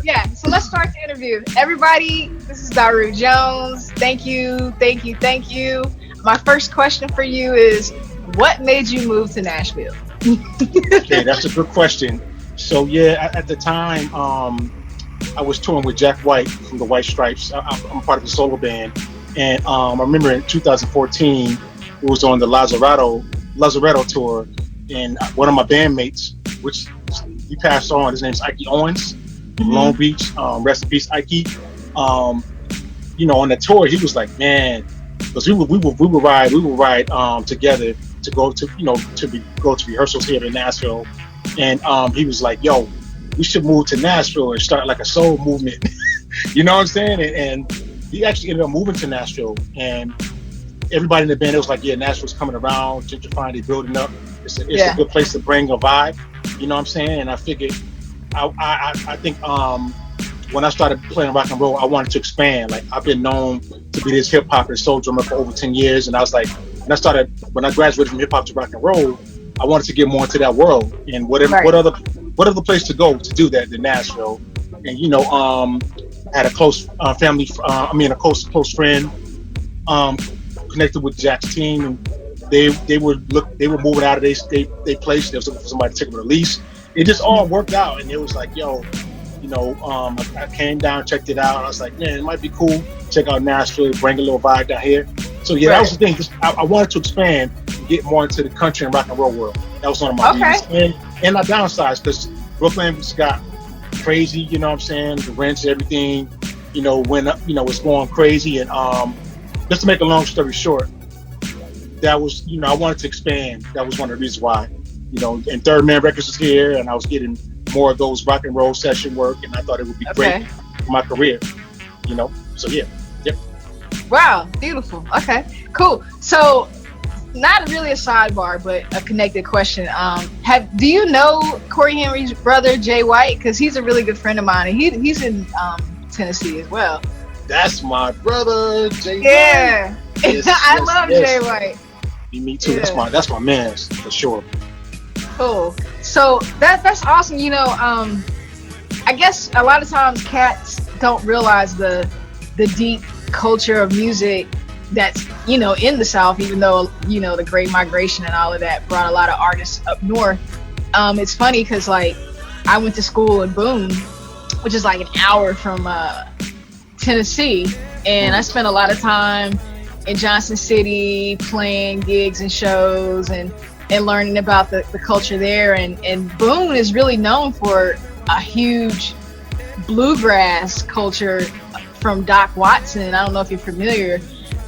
Yeah, so let's start the interview. Everybody, this is Daru Jones. Thank you, thank you, thank you. My first question for you is, what made you move to Nashville? Okay, that's a good question. So yeah, at the time, I was touring with Jack White from the White Stripes. I'm part of the solo band, and I remember in 2014, it was on the Lazaretto tour, and one of my bandmates, which he passed on, his name's Ike Owens from Long Hmm. Beach. Rest in peace, Ike. Um, on the tour, he was like, man, because we would ride together to go to go to rehearsals here in Nashville, and he was like, yo, we should move to Nashville and start like a soul movement. You know what I'm saying? And he actually ended up moving to Nashville, and everybody in the band, it was like, yeah, Nashville's coming around, gentrifying, they building up. It's a Yeah, good place to bring a vibe. You know what I'm saying? And I figured, I think when I started playing rock and roll, I wanted to expand. Like, I've been known to be this hip hop and soul drummer for over 10 years, and I was like, when I graduated from hip hop to rock and roll, I wanted to get more into that world. And right, what other place to go to do that than Nashville? And I had a close a close friend um, connected with Jack's team, and they were moving out of they place. They was looking for somebody to take them to lease. It just all worked out, and it was like, yo, I came down, checked it out. I was like, man, it might be cool. Check out Nashville, bring a little vibe down here. So yeah, that was right. the thing. I wanted to expand and get more into the country and rock and roll world. That was one of my Okay, reasons. And I downsized because Brooklyn just got crazy. You know what I'm saying? The rents, everything, went up. It's going crazy. And just to make a long story short, that was, I wanted to expand. That was one of the reasons why. And Third Man Records was here, and I was getting more of those rock and roll session work, and I thought it would be great okay. for my career. So yeah, yep. Wow, beautiful. Okay, cool. So, not really a sidebar, but a connected question. Do you know Corey Henry's brother Jay White? Because he's a really good friend of mine, and he's in Tennessee as well. That's my brother, Jay White. Yeah, Yes, I yes, love Jay yes. White. Me too. Yeah, That's my man for sure. cool. So that's awesome. I guess a lot of times cats don't realize the deep culture of music that's in the South, even though the Great Migration and all of that brought a lot of artists up north. It's funny because like I went to school in Boone, which is like an hour from Tennessee, and I Mhm. spent a lot of time in Johnson City playing gigs and shows and learning about the culture there, and Boone is really known for a huge bluegrass culture from Doc Watson. I don't know if you're familiar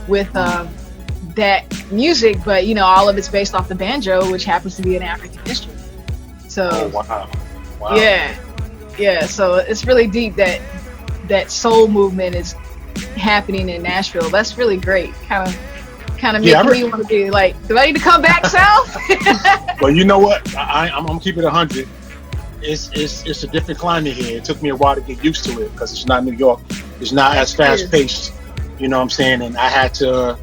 with that music, but all of it's based off the banjo, which happens to be an African instrument. Oh So wow, wow. yeah. So it's really deep that soul movement is happening in Nashville. That's really great. Kind of Yeah, making me want to be like, do I need to come back south? well, you know what? I'm gonna keep it 100. It's a different climate here. It took me a while to get used to it because it's not New York. It's not as It fast is. paced. You know what I'm saying? And I had to.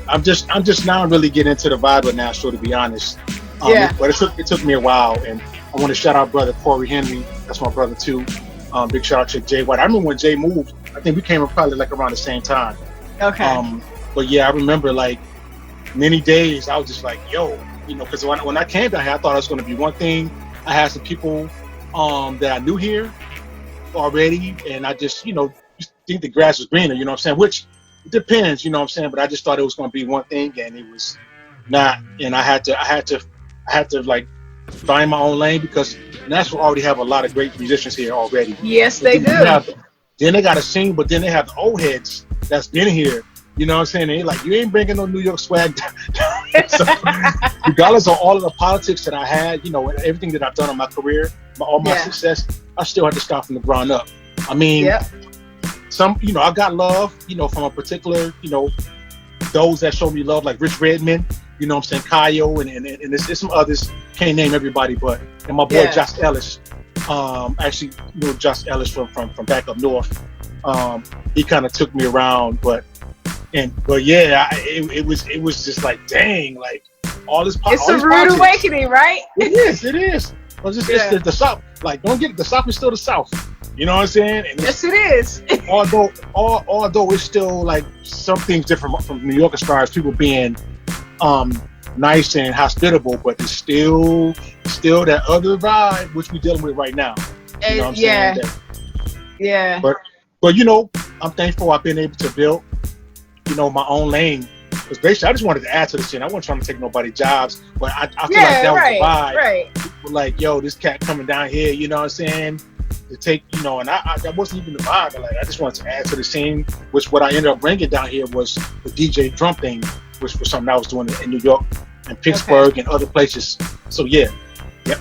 I'm just now really getting into the vibe of Nashville, to be honest. Yeah. But it took me a while, and I want to shout out brother Corey Henry. That's my brother too. Big shout out to Jay White. I remember when Jay moved. I think we came up probably like around the same time. Okay. But yeah, I remember like many days I was just like, yo, because when I came down here, I thought it was going to be one thing. I had some people that I knew here already, and I just just think the grass was greener. You know what I'm saying? Which it depends. You know what I'm saying? But I just thought it was going to be one thing, and it was not. And I had to like find my own lane because Nashville already have a lot of great musicians here already. Yes, But they do. then they got a scene, but then they have the old heads that's been here. You know what I'm saying? They like, you ain't bringing no New York swag. So, regardless of all of the politics that I had, and everything that I've done in my career, all my Yeah. success, I still had to start from the ground up. I mean, Yep. I got love, from a particular, those that showed me love, like Rich Redmond, I'm saying, Kayo, and there's some others. Can't name everybody, and my boy Yeah. Josh Ellis. Actually, Josh Ellis from back up north. He kind of took me around, but yeah, it was just like, dang, like all this. It's all a this rude politics. awakening, right? It is. It is. It's Yeah. the South. Like, don't get it. The South is still the South. You know what I'm saying? And Yes, it is. although it's still like some things different from New York as far as people being um nice and hospitable, but it's still that other vibe which we're dealing with right now. You know what I'm Yeah, saying? That, yeah, but you know, I'm thankful I've been able to build, you know, my own lane. Because basically, I just wanted to add to the scene. I wasn't trying to take nobody's jobs, but I feel like yeah. that was the Right, vibe. right. People were like, yo, this cat coming down here, you know what I'm saying? To take, you know, and that wasn't even the vibe. But like, I just wanted to add to the scene, which what I ended up bringing down here was the DJ drum thing, which was something I was doing in New York and Okay. Pittsburgh and other places. So yeah, yep.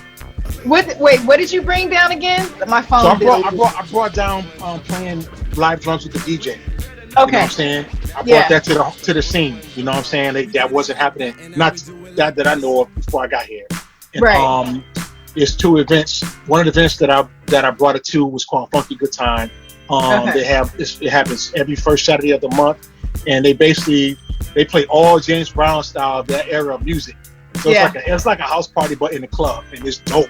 What did you bring down again? My So phone did. I brought down playing live drums with the DJ. You know what I'm Okay. saying? I brought Yeah. that to the scene. You know what I'm saying? That wasn't happening. Not that I know of before I got here. And Right. there's two events. One of the events that I brought it to was called Funky Good Time. Okay. It happens every first Saturday of the month, and they play all James Brown style of that era of music. So Yeah. it's like a house party but in a club, and it's dope.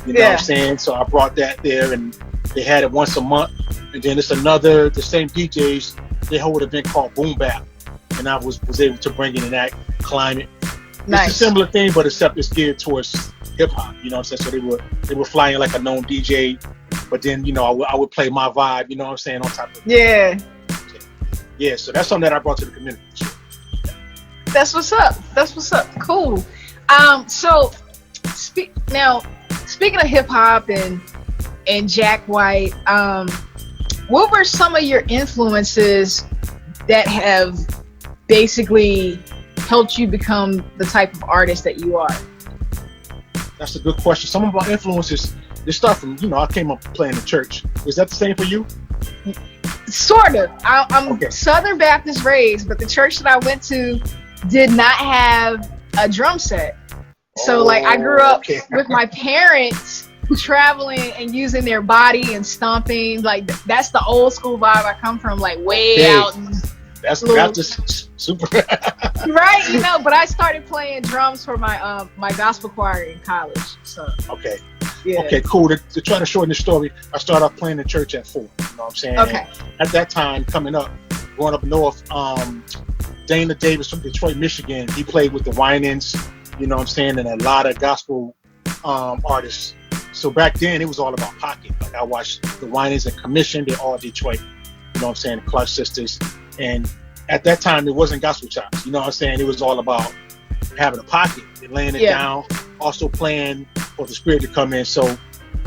You know what I'm Yeah. saying? So I brought that there, and they had it once a month. And then it's the same DJs. They hold an event called Boom Bap, and I was able to bring it in that climate. It's a Nice. similar thing, but except it's geared towards hip hop. You know what I'm saying? So they were flying like a known DJ, but then you know I would play my vibe. You know what I'm saying, on top of it. Yeah. Yeah. So that's something that I brought to the community. That's what's up. That's what's up. Cool. So now, speaking of hip hop and Jack White, what were some of your influences that have basically helped you become the type of artist that you are? That's a good question. Some of my influences they start from I came up playing in church. Is that the same for you? Sort of. I'm Okay. Southern Baptist raised, but the church that I went to did not have a drum set. So like I grew up Okay. with my parents traveling and using their body and stomping. Like that's the old school vibe I come from, like way Okay. out in That's little, just super. right, but I started playing drums for my my gospel choir in college. So Okay. yeah. Okay, cool. To try to shorten the story, I started off playing in church at 4. You know what I'm saying? Okay. At that time, growing up north, Dana Davis from Detroit, Michigan, he played with the Winans, you know what I'm saying, and a lot of gospel artists. So back then, it was all about pocket. Like I watched the Winans and Commission, they're all Detroit, you know what I'm saying, the Clark Sisters. And at that time, it wasn't gospel chops, you know what I'm saying? It was all about having a pocket and laying it down, also playing for the Spirit to come in. So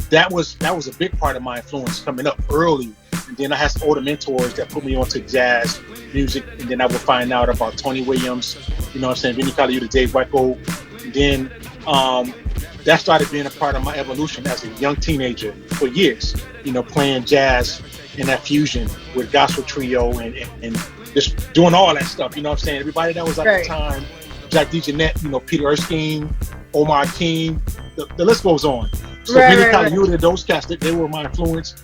that was a big part of my influence coming up early. And then I had some older mentors that put me onto jazz music, and then I would find out about Tony Williams, you know what I'm saying, Vinny Colaiuta, Dave Weckl. And then that started being a part of my evolution as a young teenager for years, playing jazz and that fusion with gospel trio and just doing all that stuff, you know what I'm saying? Everybody that was at the time, Jack DeJohnette, Peter Erskine, Omar King, the list goes on. So Vinny Colaiuta, those cats, they were my influence.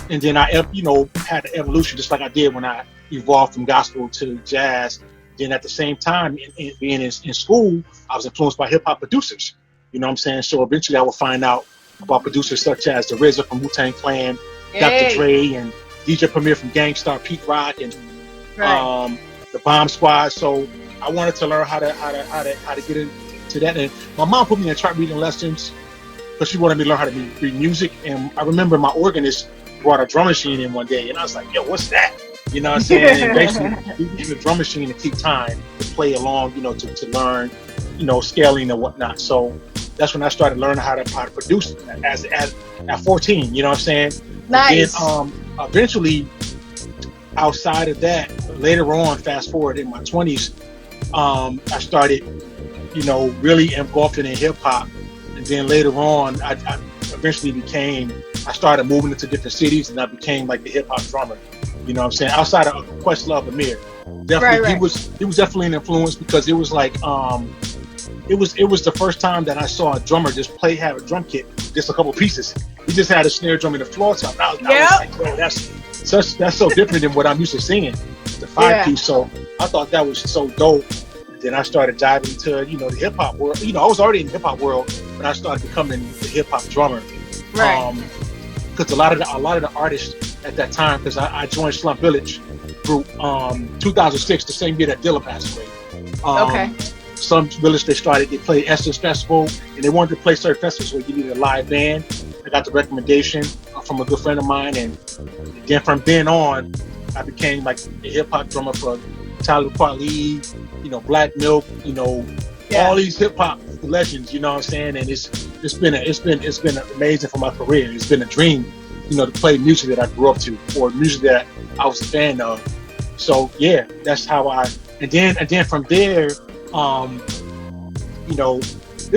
And then I, had the evolution just like I did when I evolved from gospel to jazz. Then at the same time, being in school, I was influenced by hip hop producers. You know what I'm saying? So eventually I would find out about producers such as the RZA from Wu-Tang Clan, Dr. Dre, and DJ Premier from Gang Starr, Pete Rock, and the Bomb Squad. So I wanted to learn how to get into that. And my mom put me in chart reading lessons because she wanted me to learn how to read music. And I remember my organist brought a drum machine in one day, and I was like, yo, what's that? You know what I'm saying? And basically, we used a drum machine to keep time, to play along, to learn, scaling and whatnot. So that's when I started learning how to produce as at 14. You know what I'm saying? Nice. And then, eventually, outside of that, later on, fast forward in my 20s, I started, really engulfing in hip hop. And then later on, I eventually I started moving into different cities, and I became like the hip hop drummer. You know what I'm saying? Outside of Questlove Amir, definitely he was definitely an influence because it was like it was the first time that I saw a drummer just have a drum kit, just a couple pieces. He just had a snare drum and a floor top. I was like, yo, that's so different than what I'm used to seeing, the 5-piece. So I thought that was so dope. Then I started diving into the hip hop world. I was already in the hip hop world, but I started becoming the hip hop drummer. Right. because a lot of the artists at that time, because I joined Slump Village group 2006, the same year that Dilla passed away. Okay. Slump Village, they played Essence Festival, and they wanted to play certain festivals where you needed a live band. I got the recommendation from a good friend of mine, and then from then on, I became like a hip hop drummer for Tyler Kweli, Black Milk, all these hip hop legends. You know what I'm saying? And it's been amazing for my career. It's been a dream, to play music that I grew up to, or music that I was a fan of. So yeah, that's how and then from there, there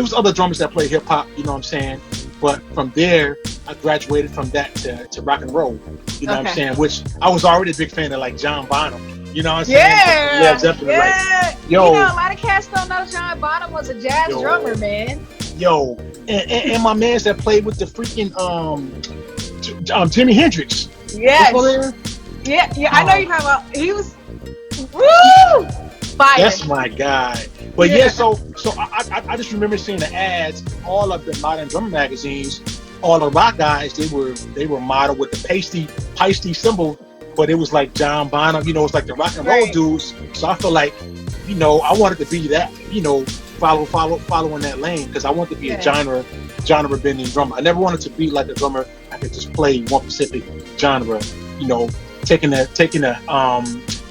was other drummers that played hip hop. You know what I'm saying? But from there, I graduated from that to rock and roll. You know what I'm saying? Which I was already a big fan of, like John Bonham. You know what I'm saying? Yeah, definitely. Yeah. Like, yo, a lot of cats don't know John Bonham was a jazz drummer, man. Yo, and my mans that played with the freaking Jimi Hendrix. Yes. Yeah, I know you're talking about. He was woo fire. That's my guy. But yeah, so I just remember seeing the ads, all of the modern drum magazines, all the rock guys, they were modeled with the pasty symbol, but it was like John Bonham, it's like the rock and roll dudes. So I feel like, I wanted to be that, following that lane, because I wanted to be a genre bending drummer. I never wanted to be like a drummer I could just play one specific genre, taking a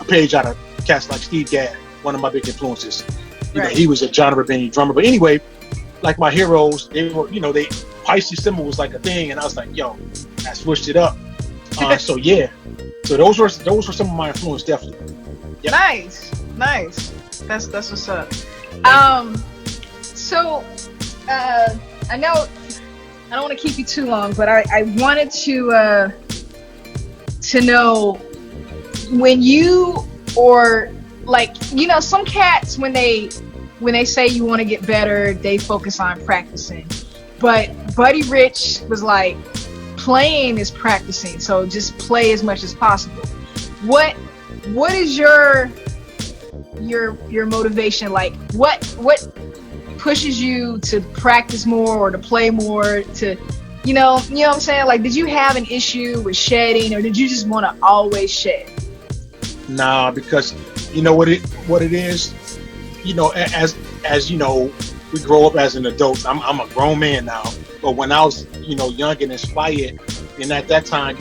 page out of cats like Steve Gadd, one of my big influences. He was a genre bending drummer. But anyway, like my heroes, they were, they Pisces symbol was like a thing, and I was like, yo, I switched it up. So yeah, so those were some of my influence, definitely. Yep. Nice. That's what's up. So I know I don't want to keep you too long, but I wanted to know when you, or like, some cats, when they say you want to get better, they focus on practicing. But Buddy Rich was like, playing is practicing, so just play as much as possible. What is your motivation? Like, what pushes you to practice more or to play more? To you know what I'm saying? Like, did you have an issue with shedding, or did you just want to always shed? Nah, because you know what it is. As we grow up as an adult. I'm a grown man now, but when I was young and inspired, and at that time,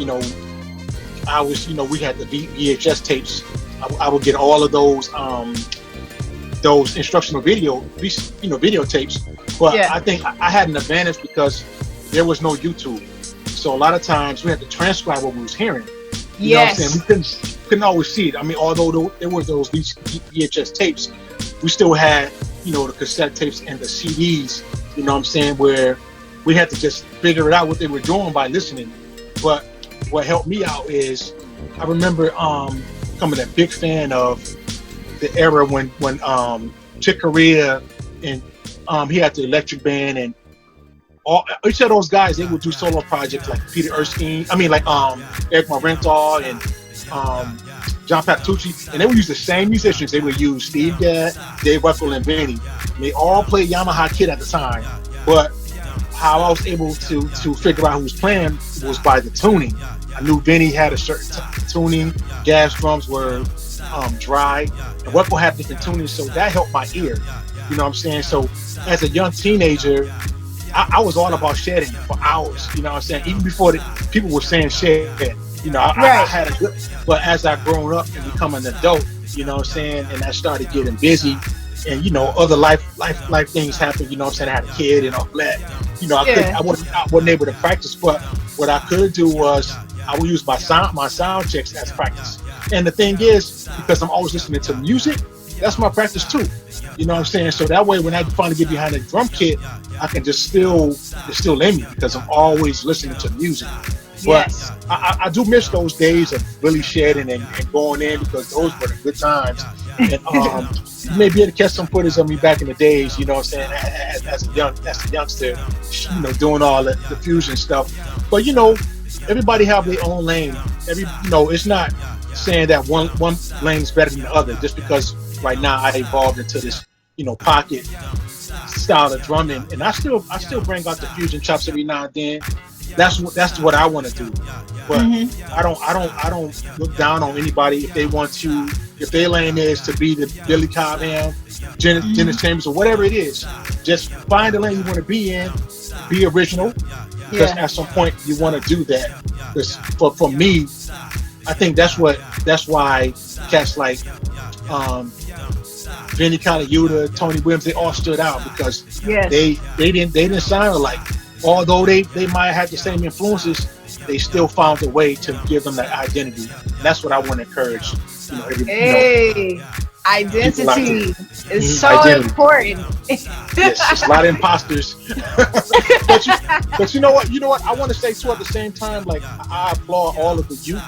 I was we had the VHS tapes. I would get all of those instructional videotapes. But I think I had an advantage because there was no YouTube, so a lot of times we had to transcribe what we was hearing. You know what I'm saying? We couldn't always see it. I mean, although there were those VHS tapes, we still had the cassette tapes and the CDs. You know what I'm saying? Where we had to just figure it out what they were doing by listening. But what helped me out is I remember becoming a big fan of the era when Chick Corea and he had the Electric Band, and each of those guys, they would do solo projects like Peter Erskine, Eric Marenthal and John Patitucci, and they would use the same musicians. They would use Steve Gadd, Dave Weckl, and Benny. They all played Yamaha kit at the time, but how I was able to figure out who was playing was by the tuning. I knew Benny had a certain tuning, gas drums were dry, and Weckl had different tuning, so that helped my ear. You know what I'm saying? So as a young teenager, I was all about shedding for hours. You know what I'm saying? Even before people were saying shed. I had a good, but as I've grown up and become an adult, you know what I'm saying, and I started getting busy, and other life things happened. You know what I'm saying? I had a kid and all that. I wasn't able to practice, but what I could do was I would use my sound checks as practice. And the thing is, because I'm always listening to music, that's my practice too. You know what I'm saying? So that way, when I finally get behind a drum kit, I can just it's still in me because I'm always listening to music. But I do miss those days of really shedding and going in, because those were the good times. And you may be able to catch some footage of me back in the days, you know what I'm saying, as a youngster, doing all the fusion stuff. But everybody have their own lane. It's not saying that one lane is better than the other, just because right now I evolved into this, pocket style of drumming, and I still bring out the fusion chops every now and then. that's what I want to do. But Hmm. I don't look down on anybody if they want to, if their lane is to be the Billy Cobham, Dennis Hmm. Chambers, or whatever it is. Just find the lane you want to be in, be original, because Yeah. at some point you want to do that. Because for me, I think that's why cats like um, Vinny Colaiuta, Tony Williams, they all stood out because Yes. they didn't sound alike. Although they might have the same influences, they still found a way to give them that identity. And that's what I want to encourage. Hey, People out there. identity is so Identity. important. Yes, it's a lot of imposters. but you but you know what I want to say too at the same time, like I applaud all of the youth.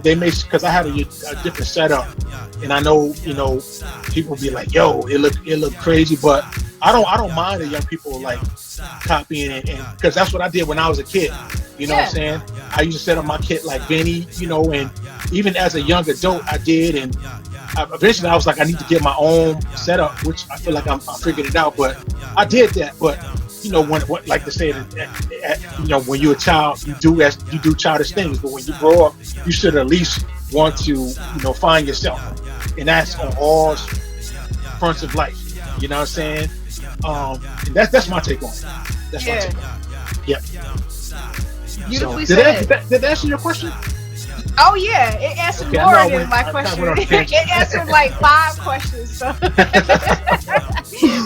They may, because I had a different setup, and I know people be like, "Yo, it look crazy," but I don't mind the young people like copying and because that's what I did when I was a kid. You know what I'm Yeah. saying? I used to set up my kit like Benny, and even as a young adult, I did, and eventually I was like, I need to get my own setup, which I feel like I figured it out, but I did that. But when what like to say that, when you're a child, you do childish things, but when you grow up, you should at least want to find yourself, and that's on all fronts of life. You know what I'm saying? And that's my take on it. That's my Yeah. take on it. Yep. So Beautifully did that, said. did that did that answer your question? Oh yeah, it answered Okay, I know more I than went. my I kind of question. went on a tangent. It answered like 5 questions, so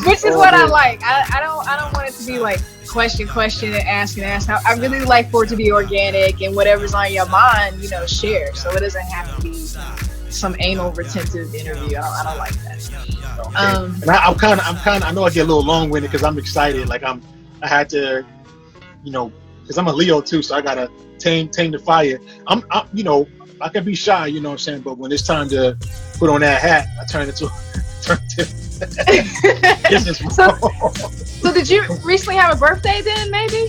which is Oh what I man. like. I don't want it to be like question and ask and ask. I really like for it to be organic and whatever's on your mind, share. So it doesn't have to be some anal retentive interview. I don't like that. Okay. And I'm kind of. I know I get a little long winded because I'm excited. Like I had to, because I'm a Leo too, so I gotta tame the fire. I can be shy, you know what I'm saying, but when it's time to put on that hat, I turn into turn to business so mode. so did you recently have a birthday then maybe?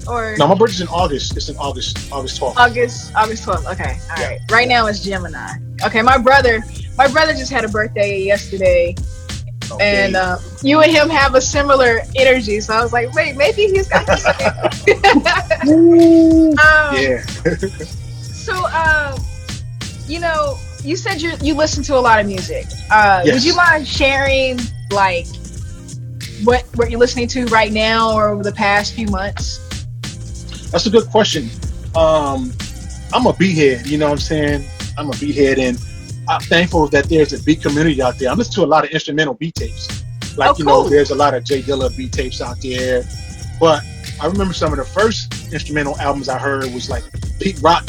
Or No, my birthday's in August. It's in August 12th. August 12th. Okay. All Yeah, right. Right yeah. now it's Gemini. Okay, my brother just had a birthday yesterday, and Okay. you and him have a similar energy. So I was like, wait, maybe he's got the same. Woo. um, Yeah. so you said you listen to a lot of music. Would you Yes. mind sharing like what you're listening to right now or over the past few months? That's a good question. Um, I'm a beathead, you know what I'm saying? I'm a beathead, and I'm thankful that there's a beat community out there. I'm listening to a lot of instrumental beat tapes. Oh, Like, cool. there's a lot of Jay Dilla beat tapes out there. But I remember some of the first instrumental albums I heard was like Pete Rock,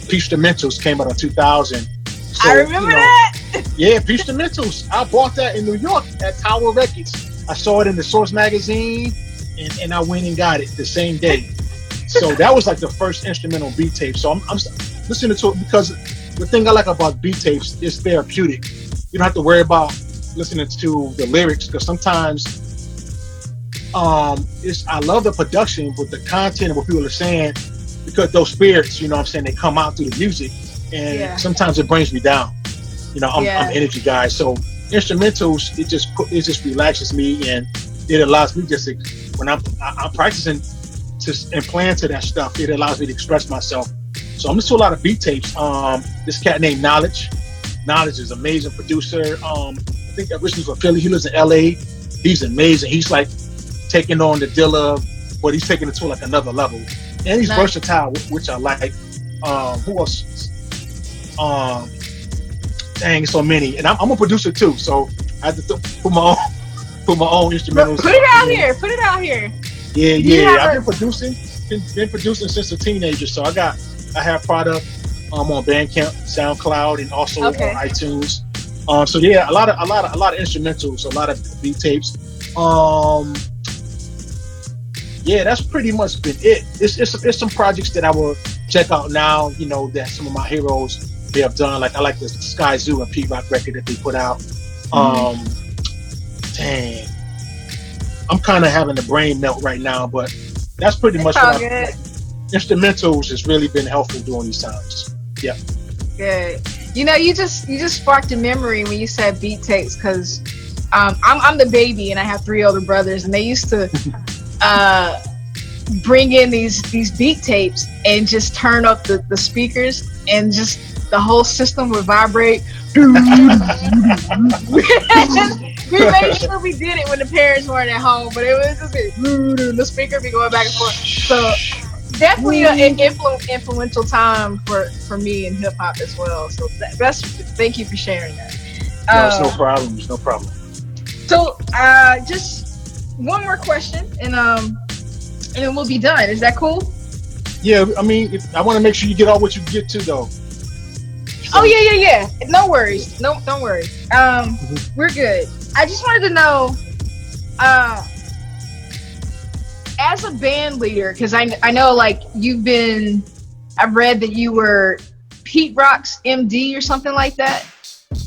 Peach Dementals came out in 2000. I So, remember that. yeah, Peach Dementals. I bought that in New York at Tower Records. I saw it in the Source magazine, and I went and got it the same day. So that was like the first instrumental beat tape. So I'm listening to it because the thing I like about beat tapes is therapeutic. You don't have to worry about listening to the lyrics because sometimes it's I love the production, but the content of what people are saying because those spirits, what I'm saying, they come out through the music, and Yeah. sometimes it brings me down. I'm Yeah. an energy guy, so instrumentals it just relaxes me and it allows me just to, when I'm practicing and playing to that stuff, it allows me to express myself. So I'm listening to a lot of beat tapes. This cat named Knowledge. Knowledge is an amazing producer. I think originally from Philly. He lives in LA. He's amazing. He's like taking on the Dilla, but he's taking it to like another level. And he's Nice. versatile, which I like. Who else? Dang, so many. And I'm a producer too, so I have to put my own instrumentals. Put it out here. Put it out here. Yeah, Do you yeah. have I've been producing, been producing since a teenager. So I have product on Bandcamp, SoundCloud, and also on Okay. iTunes. So yeah, a lot of instrumentals, a lot of beat tapes. Yeah, that's pretty much been it. It's some projects that I will check out now. That some of my heroes they have done. Like I like the Sky Zoo and Pete Rock record that they put out. Um, Dang, I'm kind of having a brain melt right now, but that's pretty It's much all what I good. like. Instrumentals has really been helpful during these times. Yeah. Good. You just sparked a memory when you said beat tapes because I'm the baby and I have 3 older brothers and they used to bring in these beat tapes and just turn up the speakers, and just the whole system would vibrate. We made sure we did it when the parents weren't at home, but it was just the speaker be going back and forth. So definitely an influential time for me in hip hop as well. So that's thank you for sharing that. No, it's no problem. It's no problem. So just one more question, and then we'll be done. Is that cool? Yeah, I mean, I want to make sure you get all what you get to, though. So, Oh yeah. No worries. No, don't worry. We're good. I just wanted to know, as a band leader, because I know like I've read that you were Pete Rock's MD or something like that.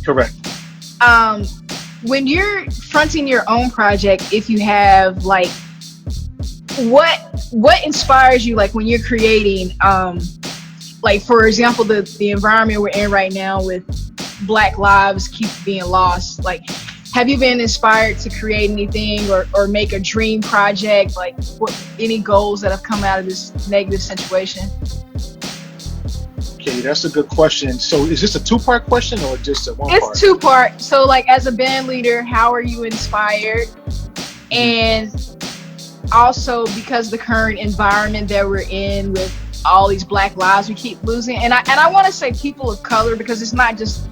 correct. When you're fronting your own project, if you have like, what inspires you, like when you're creating, like for example, the environment we're in right now with Black lives keep being lost, like have you been inspired to create anything or make a dream project, like any goals that have come out of this negative situation? Okay, that's a good question. So is this a two-part question or just a one part? It's two-part. So like as a band leader, how are you inspired? And also because the current environment that we're in with all these Black lives we keep losing, and I want to say people of color, because it's not just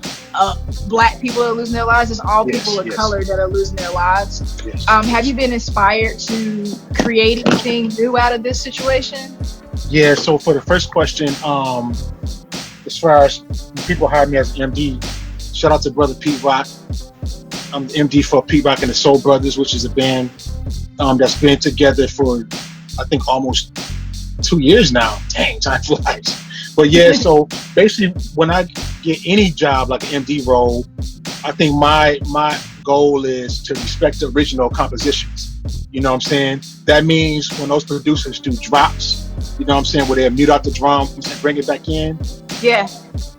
Black people that are losing their lives, it's all people of color that are losing their lives. Yes. Have you been inspired to create anything new out of this situation? Yeah, so for the first question, as far as when people hire me as MD, shout out to brother Pete Rock. I'm the MD for Pete Rock and the Soul Brothers, which is a band that's been together for I think almost 2 years now. Dang, time flies. But yeah, so basically when I get any job like an MD role, I think my goal is to respect the original compositions. You know what I'm saying? That means when those producers do drops, you know what I'm saying, where they mute out the drums and bring it back in. Yeah.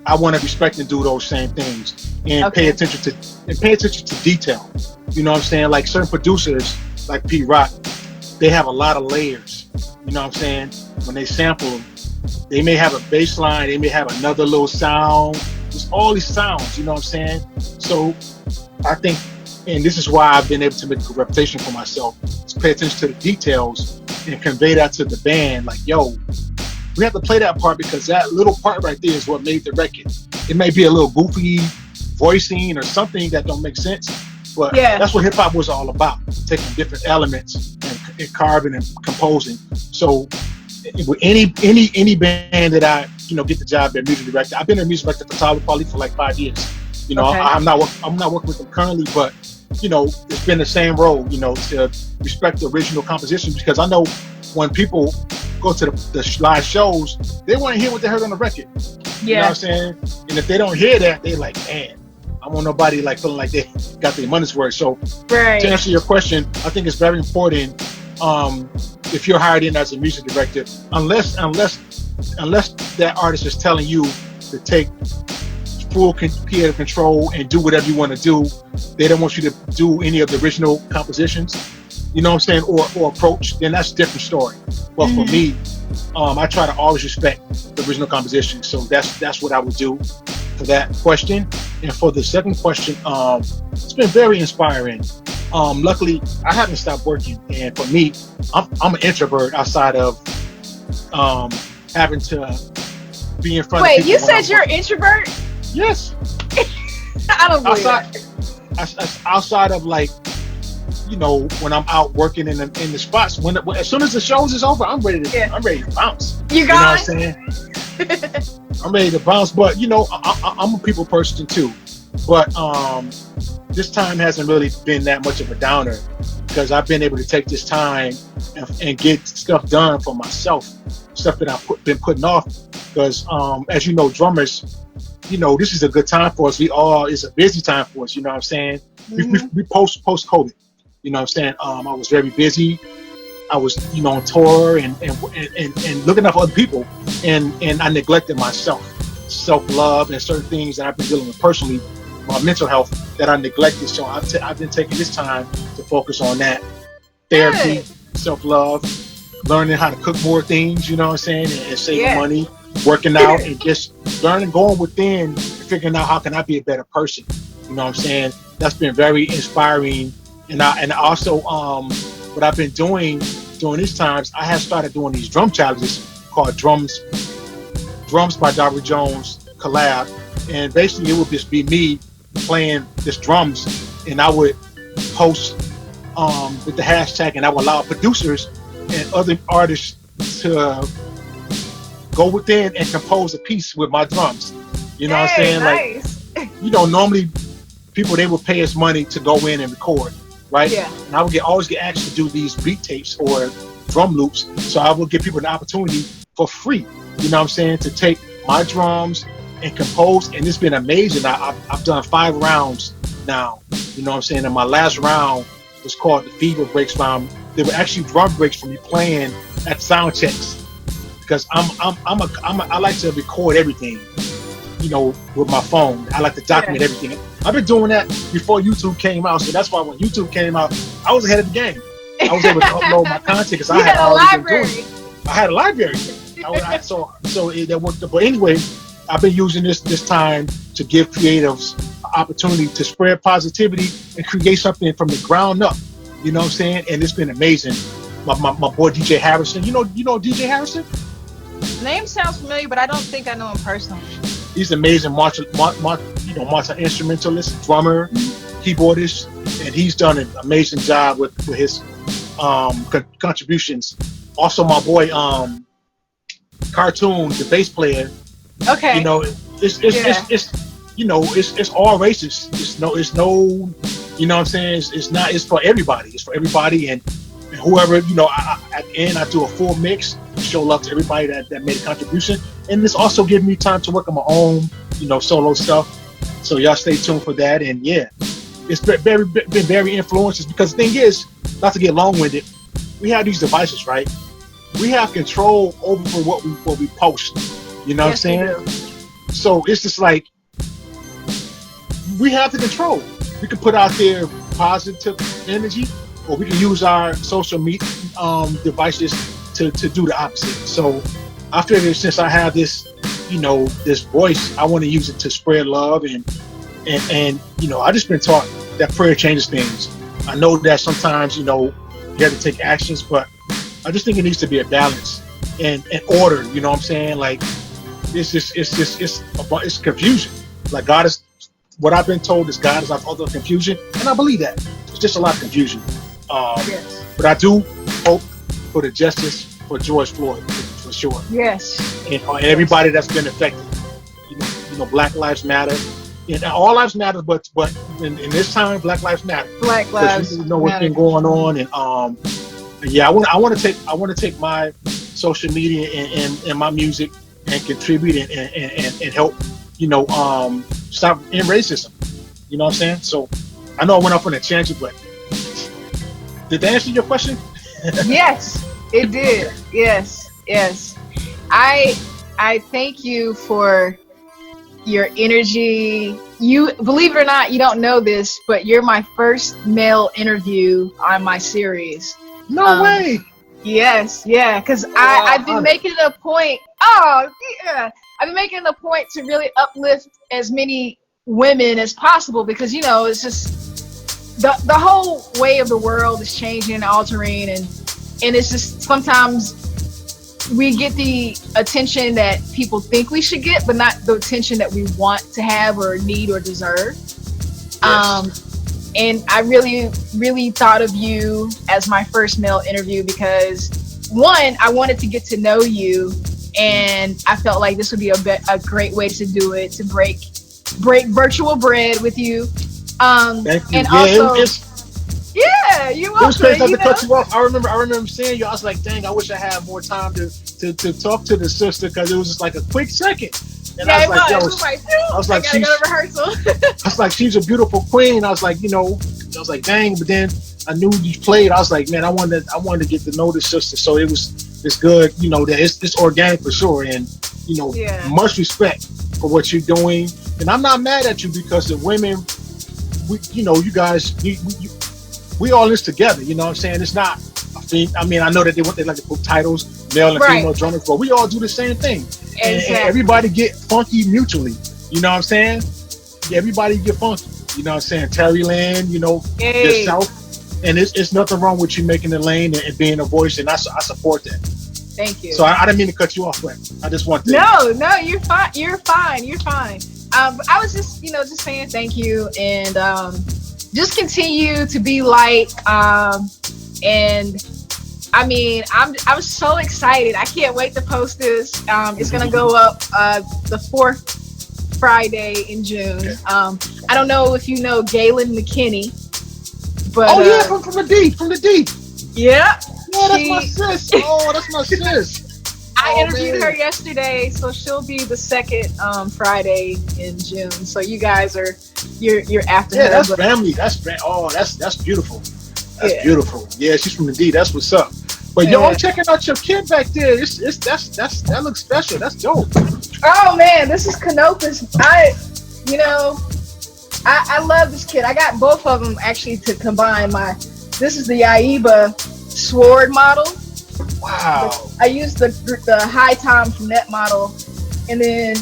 I want to respect and do those same things and pay attention to detail. You know what I'm saying? Like certain producers, like Pete Rock, they have a lot of layers. You know what I'm saying? When they sample, they may have a bass line, they may have another little sound. There's all these sounds, you know what I'm saying? So I think, and this is why I've been able to make a reputation for myself, is pay attention to the details and convey that to the band. Like, yo, we have to play that part because that little part right there is what made the record. It may be a little goofy voicing or something that don't make sense, but that's what hip hop was all about, taking different elements and carving and composing. So with any band that I get the job as music director, I've been a music director for Tyler Pauly for like 5 years. You know, I'm not working with them currently, but it's been the same role. To respect the original composition, because I know when people go to the live shows, they want to hear what they heard on the record. You know what I'm saying? And if they don't hear that, they like, man, I want nobody like feeling like they got their money's worth. So to answer your question, I think it's very important. If you're hired in as a music director, unless that artist is telling you to take full creative control and do whatever you want to do, they don't want you to do any of the original compositions, you know what I'm saying, or approach, then that's a different story. But for me, I try to always respect the original composition. So that's what I would do for that question. And for the second question, it's been very inspiring. Luckily, I haven't stopped working, and for me, I'm an introvert outside of having to be in front of people. Wait, you said you're an introvert? Yes. I don't believe that. Outside of like, when I'm out working in the spots, as soon as the shows is over, I'm ready to bounce. You know what I'm saying? I'm ready to bounce, but I'm a people person too. But this time hasn't really been that much of a downer, because I've been able to take this time and get stuff done for myself, stuff that I've been putting off. Because as you know, drummers, this is a good time for us. It's a busy time for us. You know what I'm saying? We post COVID. You know what I'm saying? I was very busy. I was, on tour and looking out for other people, and I neglected myself, self-love, and certain things that I've been dealing with personally, my mental health, that I neglected. So I've been taking this time to focus on that, therapy, self-love, learning how to cook more things, you know what I'm saying, and saving Yeah. money, working out, and just learning, going within, and figuring out how can I be a better person. You know what I'm saying? That's been very inspiring. And also what I've been doing during these times, I have started doing these drum challenges called Drums by Daru Jones collab, and basically it would just be me playing this drums, and I would post with the hashtag, and I would allow producers and other artists to go within and compose a piece with my drums. You know what I'm Hey, saying? Like, nice. normally people, they would pay us money to go in and record, right? Yeah. And I would always get asked to do these beat tapes or drum loops, so I would give people an opportunity for free. You know what I'm saying? To take my drums and compose, and it's been amazing. I've done 5 rounds now. You know what I'm saying? And my last round was called the Fever Breaks round. They were actually drum breaks from me playing at sound checks, because I like to record everything, with my phone. I like to document Yeah. everything. I've been doing that before YouTube came out, so that's why when YouTube came out, I was ahead of the game. I was able to upload my content because I You had had a already been doing library. it. I had a library. That worked. But anyway, I've been using this time to give creatives an opportunity to spread positivity and create something from the ground up. You know what I'm saying? And it's been amazing. My boy DJ Harrison. You know DJ Harrison? Name sounds familiar, but I don't think I know him personally. He's an amazing martial instrumentalist, drummer, keyboardist, and he's done an amazing job with his contributions. Also, my boy Cartoon, the bass player. Okay. It's all races. It's no, you know what I'm saying? It's for everybody. It's for everybody, and whoever, at the end I do a full mix, show love to everybody that made a contribution, and it's also giving me time to work on my own, solo stuff. So y'all stay tuned for that, and yeah, it's been very influential, because the thing is, not to get long-winded, we have these devices, right? We have control over what we post. You know Yes, what I'm saying? So it's just like we have the control. We can put out there positive energy, or we can use our social media devices to do the opposite. So I figured, since I have this, this voice, I want to use it to spread love, and I just been taught that prayer changes things. I know that sometimes, you have to take actions, but I just think it needs to be a balance and order. You know what I'm saying? Like, it's confusion. Like, God is, what I've been told is, God is our author of confusion, and I believe that. It's just a lot of confusion. Yes. But I do hope for the justice for George Floyd, for sure. Yes. And everybody that's been affected. Black Lives Matter. And all lives matter, but in this time, Black Lives Matter. Black Because lives. you know what's been going on, and yeah, I want to take my social media and my music and contribute and help, stop in racism. You know what I'm saying? So I know I went off on a tangent, but did that answer your question? Yes, it did. Yes. I thank you for your energy. You, believe it or not, you don't know this, but you're my first male interview on my series. No way. Yes, yeah, because I've been making it a point. Oh, yeah, I've been making it a point to really uplift as many women as possible, because it's just the whole way of the world is changing and altering, and it's just sometimes we get the attention that people think we should get, but not the attention that we want to have or need or deserve. Yes. And I really, really thought of you as my first male interview because, one, I wanted to get to know you, and I felt like this would be a great way to do it, to break virtual bread with you. Thank you. And yeah, also, yeah, you're welcome. It was crazy to cut you off. I remember saying you. I was like, dang, I wish I had more time to talk to the sister, because it was just like a quick second. And yeah, I was like, yo, I was like, I gotta go to rehearsal. I was like, she's a beautiful queen. I was like, I was like, dang. But then I knew you played. I was like, man, I wanted to get to know the sister. So it's good, that it's organic for sure. And much respect for what you're doing. And I'm not mad at you, because the women, you guys, we all in this together. You know what I'm saying? It's not a I mean, I know that they like to put titles, male and Right. female drummers, but we all do the same thing, and Exactly. everybody get funky mutually. You know what I'm saying? Yeah, everybody get funky. You know what I'm saying? Terry Lynn, Hey, yourself, and it's nothing wrong with you making the lane and being a voice, and I support that. thank you. So I didn't mean to cut you off, but I just want to. No, you're fine. You're fine. You're fine. But I was just, just saying thank you, and just continue to be light. And I mean, I'm so excited. I can't wait to post this. It's gonna go up the fourth Friday in June. Okay. I don't know if you know Galen McKinney, but Oh yeah, from the deep, from the deep. yeah, Yeah, that's my sis. Oh, that's my sis. I Oh, interviewed man. her yesterday, so she'll be the second Friday in June. So you guys you're after Yeah, her. that's But family. Oh, that's beautiful. That's yeah, beautiful. Yeah, she's from the D. That's what's up. But yo, yeah. I'm checking out your kid back there. That looks special. That's dope. Oh man, this is Canopus. You know, I love this kid. I got both of them actually to combine my. This is the Aiba sword model. Wow. I used the high time from that model, and then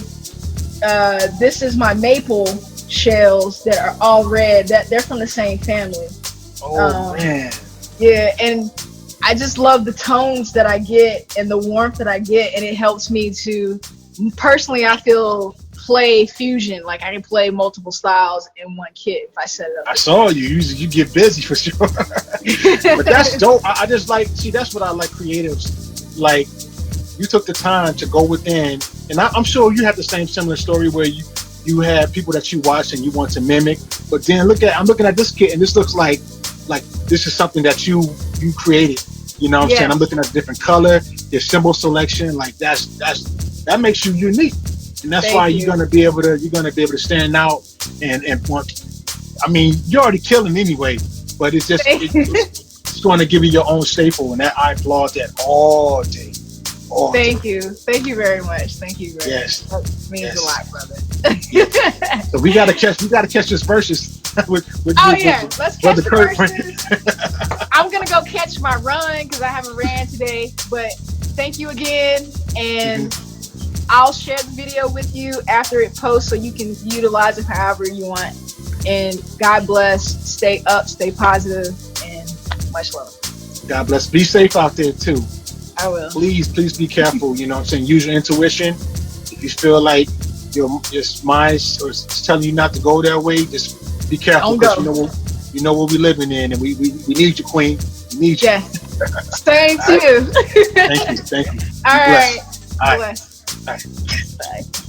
this is my maple shells that are all red. That they're from the same family. Oh man. Yeah, and I just love the tones that I get and the warmth that I get, and it helps me to personally. I feel play fusion, like I can play multiple styles in one kit if I set it I saw you. You get busy for sure. But that's up. dope. I just like see. That's what I like. Creatives, like you took the time to go within, and I'm sure you have the similar story where you have people that you watch and you want to mimic. But then I'm looking at this kit, and this looks like this is something that you created. You know what I'm Yes. saying? I'm looking at a different color, your symbol selection. Like that makes you unique, and that's Thank why you. you're gonna be able to stand out and want. I mean, you're already killing anyway, but it's just it's going to give you your own staple, and that I applaud that all day. All day. Thank you very much. Thank you very Yes. much. That means Yes. a lot, brother. So we gotta catch this versus with Oh yeah, let's catch Brother the Kurt. verses. I'm gonna go catch my run because I haven't ran today. But thank you again, and I'll share the video with you after it posts so you can utilize it however you want. And God bless. Stay up, stay positive, and much love. God bless. Be safe out there too. I will. Please be careful. You know what I'm saying? Use your intuition. If you feel like your mind is telling you not to go that way, just be careful Don't because go. you know what we living in, and we need you, Queen. We need you. Yeah. Same to All right. you. Thank you. All right. All right. Bless. All right. Bye.